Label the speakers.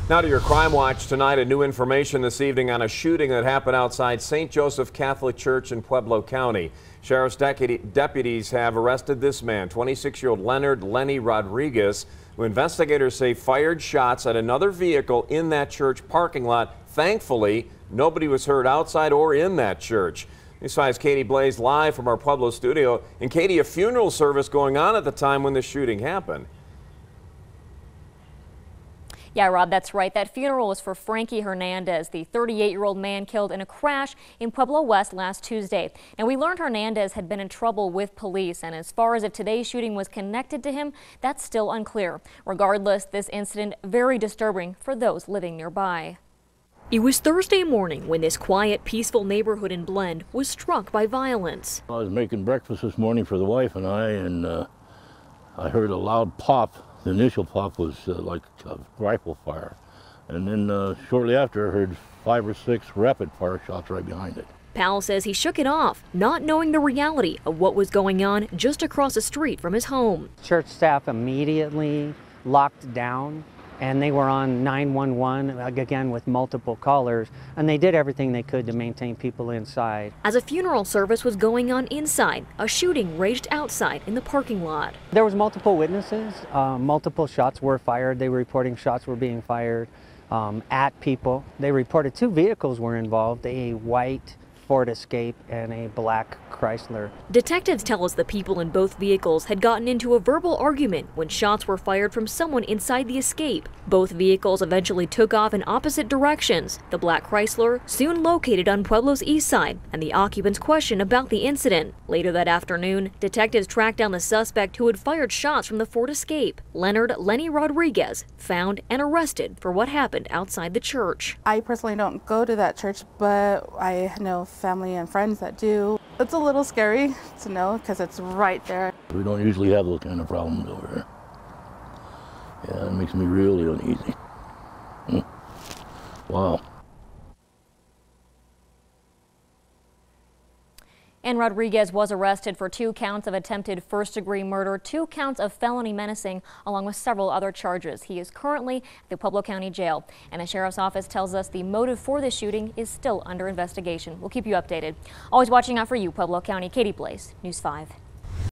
Speaker 1: Now to your crime watch tonight. A new information this evening on a shooting that happened outside St. Joseph Catholic Church in Pueblo County. Sheriff's deputies have arrested this man, 26-year-old Leonard Lenny Rodriguez, who investigators say fired shots at another vehicle in that church parking lot. Thankfully, nobody was hurt outside or in that church. News 5's Katie Blaze live from our Pueblo studio. And Katie, a funeral service going on at the time when the shooting happened.
Speaker 2: Yeah, Rob, that's right. That funeral was for Frankie Hernandez, the 38-year-old man killed in a crash in Pueblo West last Tuesday. Now, we learned Hernandez had been in trouble with police, and as far as if today's shooting was connected to him, that's still unclear. Regardless, this incident very disturbing for those living nearby. It was Thursday morning when this quiet, peaceful neighborhood in Blende was struck by violence.
Speaker 3: I was making breakfast this morning for the wife and I heard a loud pop. The initial pop was like a rifle fire, and then shortly after I heard 5 or 6 rapid fire shots right behind it.
Speaker 2: Powell says he shook it off, not knowing the reality of what was going on just across the street from his home.
Speaker 4: Church staff immediately locked down, and they were on 911, again with multiple callers, and they did everything they could to maintain people inside.
Speaker 2: As a funeral service was going on inside, a shooting raged outside in the parking lot.
Speaker 4: There was multiple witnesses. Multiple shots were fired. They were reporting shots were being fired at people. They reported 2 vehicles were involved, a white Ford Escape and a black Chrysler.
Speaker 2: Detectives tell us the people in both vehicles had gotten into a verbal argument when shots were fired from someone inside the Escape. Both vehicles eventually took off in opposite directions. The black Chrysler soon located on Pueblo's east side, and the occupants questioned about the incident. Later that afternoon, detectives tracked down the suspect who had fired shots from the Ford Escape. Leonard Lenny Rodriguez found and arrested for what happened outside the church.
Speaker 5: I personally don't go to that church, but I know family and friends that do. It's a little scary to know because it's right there.
Speaker 3: We don't usually have those kind of problems over here. Yeah, it makes me really uneasy. Wow.
Speaker 2: And Rodriguez was arrested for 2 counts of attempted first-degree murder, 2 counts of felony menacing, along with several other charges. He is currently at the Pueblo County Jail, and the sheriff's office tells us the motive for this shooting is still under investigation. We'll keep you updated. Always watching out for you, Pueblo County. Katie Blaze, News 5.